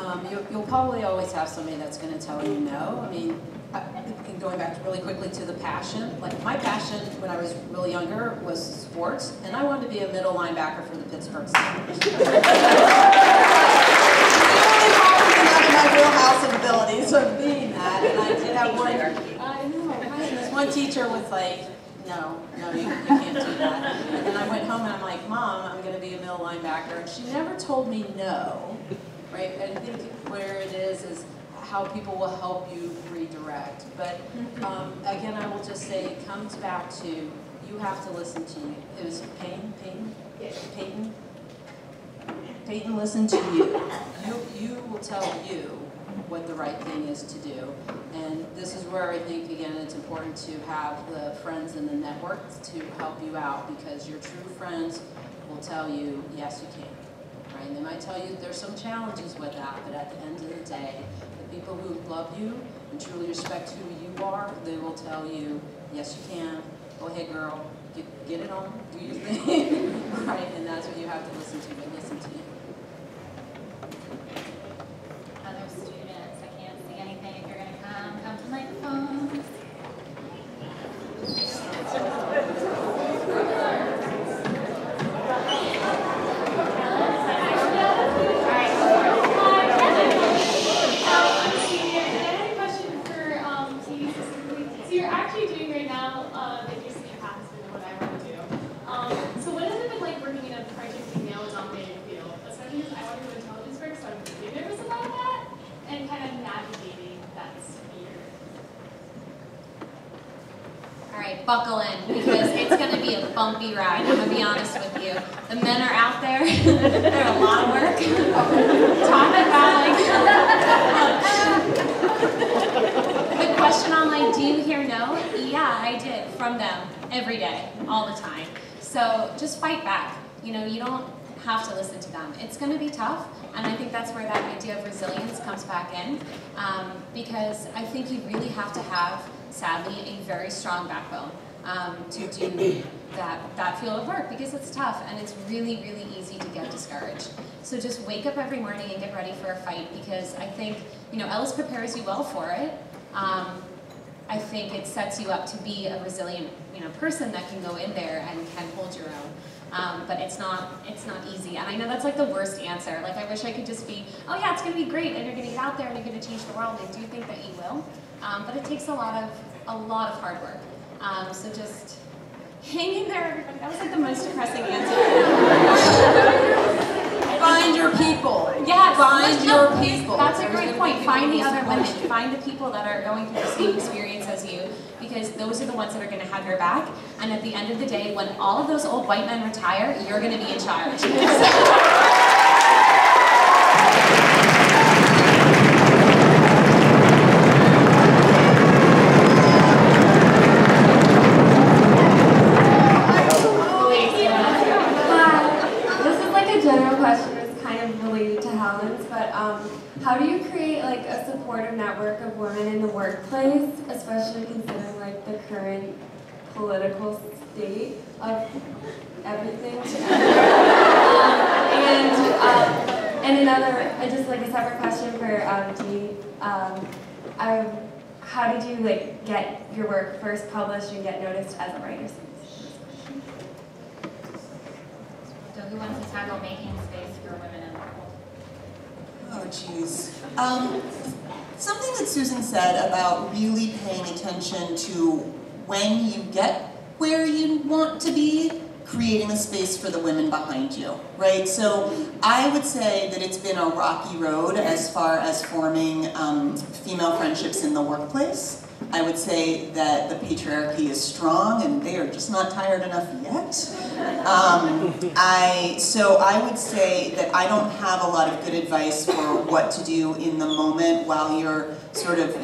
you'll probably always have somebody that's going to tell you no. I mean, going back really quickly to the passion, like my passion when I was really younger was sports, and I wanted to be a middle linebacker for the Pittsburgh Steelers. My wheelhouse of abilities. of being that, and I did have one. I know, right? And this one teacher was like, no, you can't do that. And then I went home and I'm like, Mom, I'm going to be a middle linebacker. And she never told me no, right? I think where it is how people will help you redirect. But again, I will just say it comes back to you have to listen to you. It was Peyton, listen to you. You will tell you what the right thing is to do. And this is where I think, again, it's important to have the friends in the network to help you out, because your true friends will tell you, yes, you can. Right? And they might tell you there's some challenges with that, but at the end of the day, the people who love you and truly respect who you are, they will tell you, yes, you can. Go ahead, girl. Get it on. Do your thing. Right? And that's what you have to listen to. They listen to you. Other students, I can't see anything. If you're going to come to the microphone. So you're actually doing right now the use of your past and what I want to do. So what has it been like buckle in because it's going to be a bumpy ride. I'm going to be honest with you. The men are out there. They're a lot of work. Talking about the question on do you hear no? Yeah, I did from them every day, all the time. So just fight back. You don't have to listen to them. It's going to be tough, and I think that's where that idea of resilience comes back in, because I think you really have to have, sadly, a very strong backbone to do that field of work, because it's tough and it's really, really easy to get discouraged. So just wake up every morning and get ready for a fight, because I think, Ellis prepares you well for it. I think it sets you up to be a resilient, person that can go in there and can hold your own. But it's not easy, and I know that's the worst answer. I wish I could just be, oh yeah, it's going to be great, and you're going to get out there and you're going to change the world. I do think that you will, but it takes a lot of hard work. So just hang in there, everybody. That was the most depressing answer. Find your people. Yes. Find your people. That's a great point. Find the other women. Find the people that are going through the same experience as you, because those are the ones that are going to have your back. And at the end of the day, when all of those old white men retire, you're going to be in charge. How do you create a supportive network of women in the workplace, especially considering the current political state of everything? And another, just a separate question for Dee. How did you get your work first published and get noticed as a writer? So who wants to tackle making space for women in the world? Oh, geez. Something that Susan said about really paying attention to when you get where you want to be, creating a space for the women behind you, right? So I would say that it's been a rocky road as far as forming female friendships in the workplace. I would say that the patriarchy is strong and they are just not tired enough yet. So I would say that I don't have a lot of good advice for what to do in the moment while you're sort of,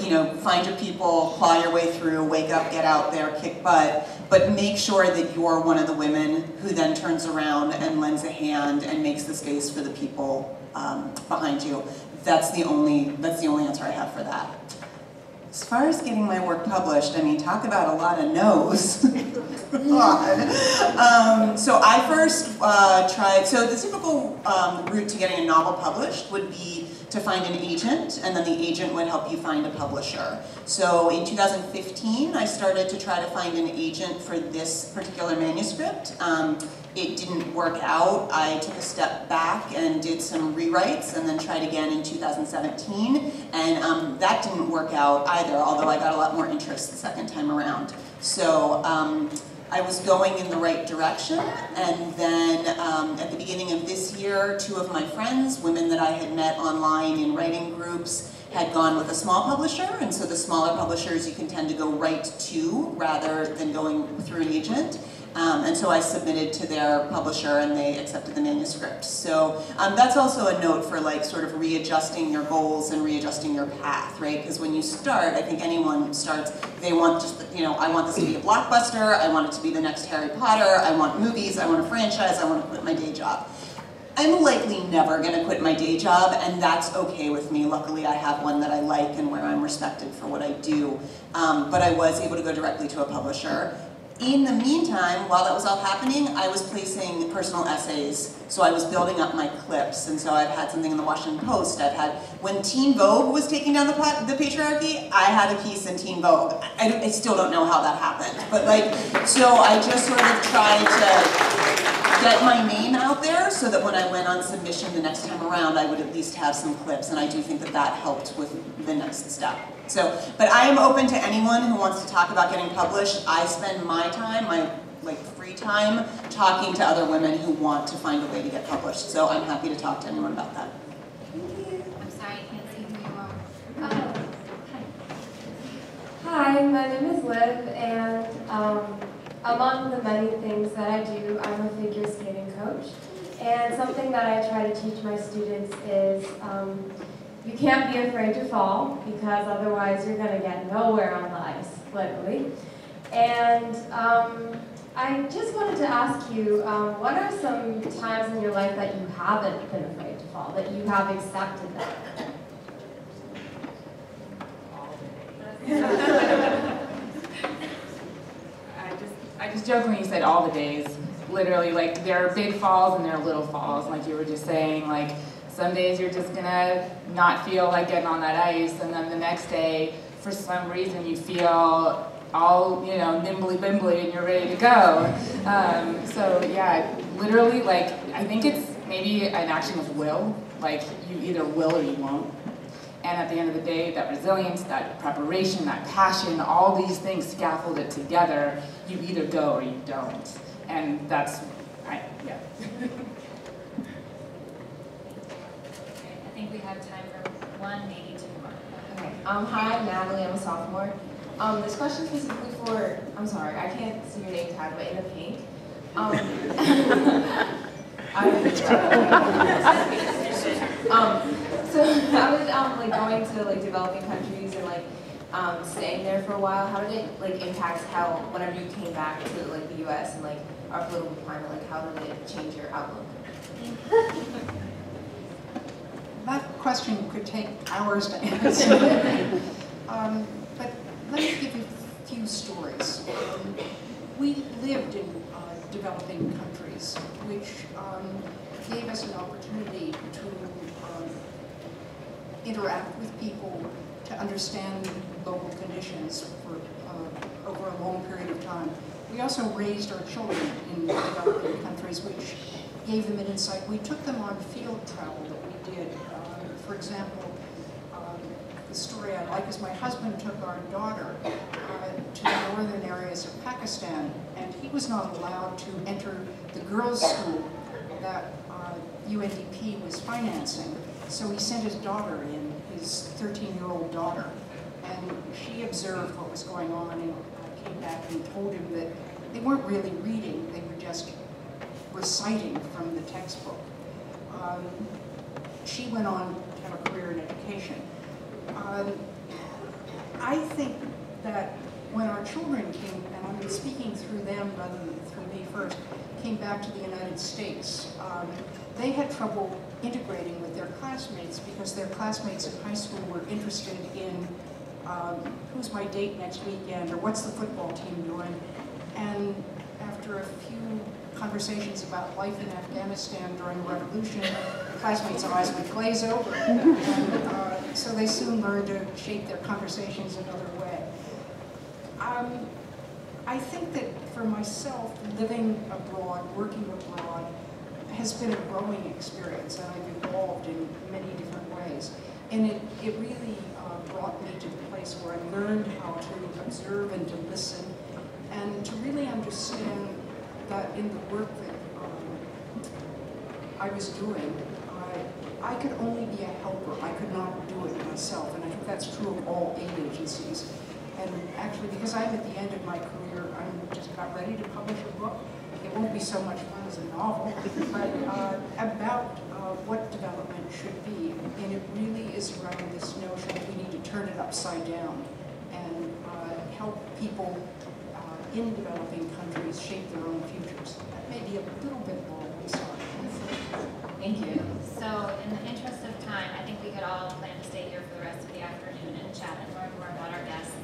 find your people, claw your way through, wake up, get out there, kick butt, but make sure that you're one of the women who then turns around and lends a hand and makes the space for the people behind you. That's the only answer I have for that. As far as getting my work published, talk about a lot of no's. God. So I first tried, so the typical route to getting a novel published would be to find an agent, and then the agent would help you find a publisher. So in 2015, I started to try to find an agent for this particular manuscript. It didn't work out. I took a step back and did some rewrites and then tried again in 2017, and that didn't work out either, although I got a lot more interest the second time around. So I was going in the right direction, and then at the beginning of this year, 2 of my friends, women that I had met online in writing groups, had gone with a small publisher, and so the smaller publishers you can tend to go right to rather than going through an agent. And so I submitted to their publisher and they accepted the manuscript. So that's also a note for sort of readjusting your goals and readjusting your path, right? Because when you start, I think anyone starts, they want just, I want this to be a blockbuster, I want it to be the next Harry Potter, I want movies, I want a franchise, I want to quit my day job. I'm likely never going to quit my day job, and that's okay with me. Luckily, I have one that I like and where I'm respected for what I do. But I was able to go directly to a publisher. In the meantime, while that was all happening, I was placing personal essays. So I was building up my clips, and so I've had something in the Washington Post. I've had, when Teen Vogue was taking down the patriarchy, I had a piece in Teen Vogue. I still don't know how that happened, but so I just sort of tried to get my name out there so that when I went on submission the next time around, I would at least have some clips, and I do think that that helped with the next step. So, but I am open to anyone who wants to talk about getting published. I spend my time, my free time, talking to other women who want to find a way to get published. So I'm happy to talk to anyone about that. I'm sorry, I can't see who you are. Hi, my name is Liv, and among the many things that I do, I'm a figure skating coach. And something that I try to teach my students is you can't be afraid to fall, because otherwise you're going to get nowhere on the ice, literally. And I just wanted to ask you, what are some times in your life that you haven't been afraid to fall, that you have accepted that? I just joke when you said all the days. Literally, like, there are big falls and there are little falls, like you were just saying. Like, some days you're just gonna not feel like getting on that ice, and then the next day, for some reason, you feel all, you know, nimbly-bimbly and you're ready to go. So yeah, literally, like, I think it's maybe an action of will. Like, you either will or you won't. And at the end of the day, that resilience, that preparation, that passion, all these things scaffolded together, you either go or you don't. And that's, yeah. I think we have time for one, maybe two more. Okay. Hi, I'm Natalie. I'm a sophomore. This question is specifically for, I'm sorry, I can't see your name tag, but in the pink. So how did like going to like developing countries and like staying there for a while, how did it like impact how whenever you came back to like the US and like our political climate, like how did it change your outlook? That question could take hours to answer. But let me give you a few stories. We lived in developing countries, which gave us an opportunity to interact with people, to understand local conditions for over a long period of time. We also raised our children in developing countries, which gave them an insight. We took them on field travel that we did. For example, the story I like is my husband took our daughter to the northern areas of Pakistan, and he was not allowed to enter the girls' school that UNDP was financing. So he sent his daughter in, his 13-year-old daughter, and she observed what was going on and came back and told him that they weren't really reading, they were just reciting from the textbook. She went on to have a career in education. I think that when our children came, and I'm speaking through them rather than through me first, came back to the United States, they had trouble integrating with their classmates because their classmates in high school were interested in who's my date next weekend or what's the football team doing. And after a few conversations about life in Afghanistan during the revolution, the classmates' eyes would glaze over. And, so they soon learned to shape their conversations another way. I think that for myself, living abroad, working abroad, has been a growing experience, and I've evolved in many different ways. And it really brought me to the place where I learned how to observe and to listen, and to really understand that in the work that I was doing, I could only be a helper. I could not do it myself, and I think that's true of all aid agencies. And actually, because I'm at the end of my career, I'm just about ready to publish a book. It won't be so much fun as a novel, but about what development should be. And it really is around this notion that we need to turn it upside down and help people in developing countries shape their own futures. That may be a little bit long, I'm sorry. Thank you. So in the interest of time, I think we could all plan to stay here for the rest of the afternoon and chat and learn more about our guests.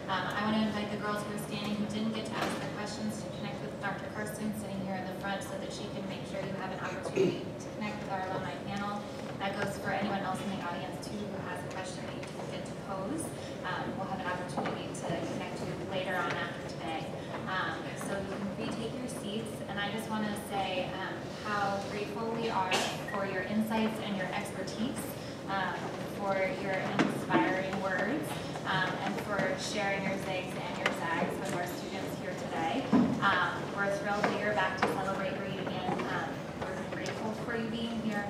I want to invite the girls who are standing who didn't get to ask their questions to connect with Dr. Karsten sitting here in the front so that she can make sure you have an opportunity to connect with our alumni panel. That goes for anyone else in the audience too who has a question that you didn't get to pose. We'll have an opportunity to connect you later on after today. So you can retake your seats, and I just want to say how grateful we are for your insights and your expertise, for your inspiring words, and for sharing your zigs and your zags with our students here today. We're thrilled that you're back to celebrate reading again. We're grateful for you being here.